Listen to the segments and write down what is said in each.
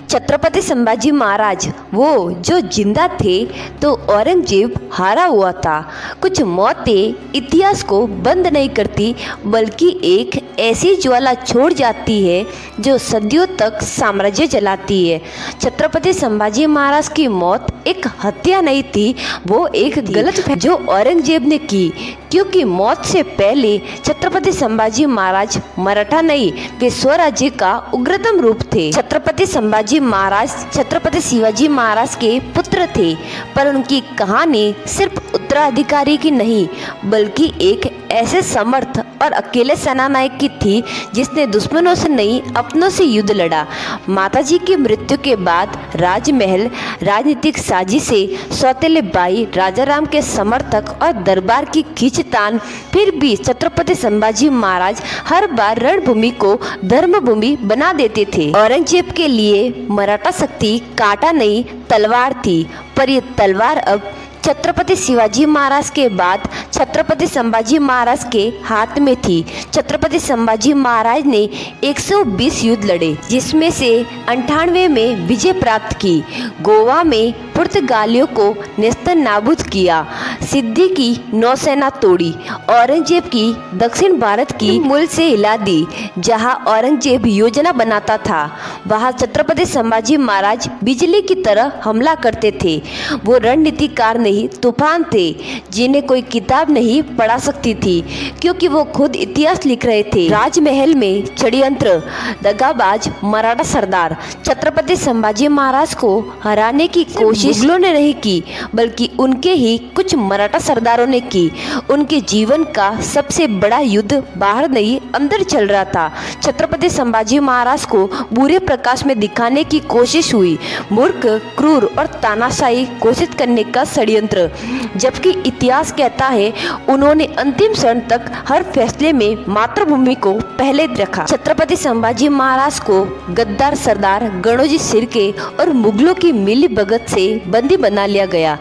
छत्रपति संभाजी महाराज वो जो जिंदा थे तो औरंगजेब हारा हुआ था। कुछ मौतें इतिहास को बंद नहीं करती बल्कि एक ऐसी ज्वाला छोड़ जाती है जो सदियों तक साम्राज्य जलाती है। छत्रपति संभाजी महाराज की मौत एक हत्या नहीं थी, वो एक गलत जो औरंगजेब ने की, क्योंकि मौत से पहले छत्रपति संभाजी महाराज मराठा नहीं, वे स्वराज्य का उग्रतम रूप थे। छत्रपति संभाजी महाराज छत्रपति शिवाजी महाराज के पुत्र थे, पर उनकी कहानी सिर्फ उत्तराधिकारी की नहीं बल्कि एक ऐसे समर्थ और अकेले सेनानायक की थी जिसने दुश्मनों से नहीं अपनों से युद्ध लड़ा। माताजी की मृत्यु के बाद राजमहल राजनीतिक साजिश से सौतेले भाई राजाराम के समर्थक और दरबार की खींचतान, फिर भी छत्रपति संभाजी महाराज हर बार रणभूमि को धर्मभूमि बना देते थे। औरंगजेब के लिए मराठा शक्ति कांटा नहीं तलवार थी, पर ये तलवार अब छत्रपति शिवाजी महाराज के बाद छत्रपति संभाजी महाराज के हाथ में थी। छत्रपति संभाजी महाराज ने 120 युद्ध लड़े, जिसमें से 98 में विजय प्राप्त की। गोवा में पुर्तगालियों को नेस्तनाबूद किया, सिद्दी की नौसेना तोड़ी, औरंगजेब की दक्षिण भारत की मूल से हिला दी। जहां औरंगजेब योजना बनाता था वहां छत्रपति संभाजी महाराज बिजली की तरह हमला करते थे। वो रणनीतिकार नहीं, तूफान थे जिन्हें कोई किताब नहीं पढ़ा सकती थी, क्योंकि वो खुद इतिहास लिख रहे थे। राजमहल में षड्यंत्र, दगाबाज मराठा सरदार छत्रपति संभाजी महाराज को हराने की कोशिश मुगलों ने नहीं की बल्कि उनके ही कुछ मराठा सरदारों ने की। उनके जीवन का सबसे बड़ा युद्ध बाहर नहीं अंदर चल रहा था। छत्रपति संभाजी महाराज को बुरे प्रकाश में दिखाने की कोशिश हुई, मूर्ख, क्रूर और तानाशाही घोषित करने का षड्यंत्र, जबकि इतिहास कहता है उन्होंने अंतिम क्षण तक हर फैसले में मातृभूमि को पहले रखा। छत्रपति संभाजी महाराज को गद्दार सरदार गणोजी शिर्के और मुगलों की मिली भगत से बंदी बना लिया गया।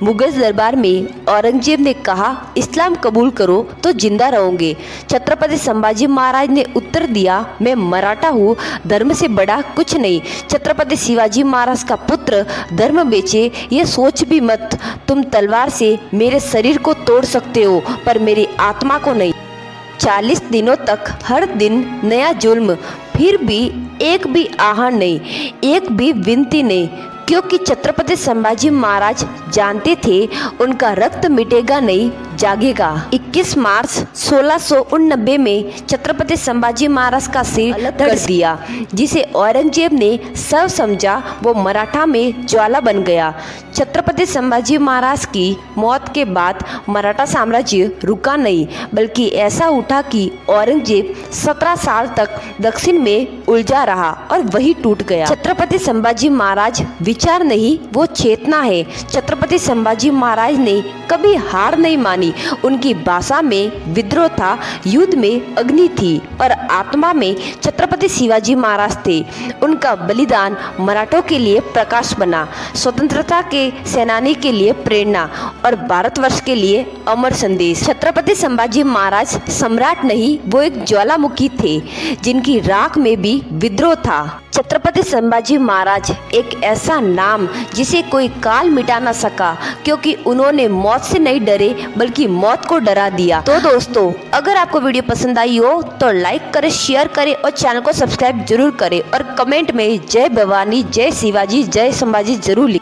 मुगल दरबार में औरंगजेब ने कहा, इस्लाम कबूल करो तो जिंदा रहोगे। छत्रपति संभाजी महाराज ने उत्तर दिया, मैं मराठा हूँ, धर्म से बड़ा कुछ नहीं। छत्रपति शिवाजी महाराज का पुत्र धर्म बेचे ये सोच भी मत, तुम तलवार से मेरे शरीर को तोड़ सकते हो पर मेरी आत्मा को नहीं। 40 दिनों तक हर दिन नया जुल्म, फिर भी एक भी आहन नहीं, एक भी विनती नहीं, क्योंकि छत्रपति संभाजी महाराज जानते थे उनका रक्त मिटेगा नहीं, जागेगा। 21 मार्च 1689 में छत्रपति संभाजी महाराज का सिर अलग कर दिया, जिसे औरंगजेब ने सब समझा वो मराठा में ज्वाला बन गया। छत्रपति संभाजी महाराज की मौत के बाद मराठा साम्राज्य रुका नहीं बल्कि ऐसा उठा कि औरंगजेब 17 साल तक दक्षिण में उलझा रहा और वही टूट गया। छत्रपति संभाजी महाराज विचार नहीं, वो चेतना है। छत्रपति संभाजी महाराज ने कभी हार नहीं मानी। उनकी भाषा में विद्रोह था, युद्ध में अग्नि थी और आत्मा में छत्रपति शिवाजी महाराज थे। उनका बलिदान मराठों के लिए प्रकाश बना, स्वतंत्रता के सेनानी के लिए प्रेरणा और भारतवर्ष के लिए अमर संदेश। छत्रपति संभाजी महाराज सम्राट नहीं, वो एक ज्वालामुखी थे जिनकी राख में भी विद्रोह था। छत्रपति संभाजी महाराज एक ऐसा नाम जिसे कोई काल मिटा ना सका, क्योंकि उन्होंने मौत से नहीं डरे बल्कि मौत को डरा दिया। तो दोस्तों, अगर आपको वीडियो पसंद आई हो तो लाइक करें, शेयर करें और चैनल को सब्सक्राइब जरूर करें और कमेंट में जय भवानी, जय शिवाजी, जय संभाजी जरूर लिखें।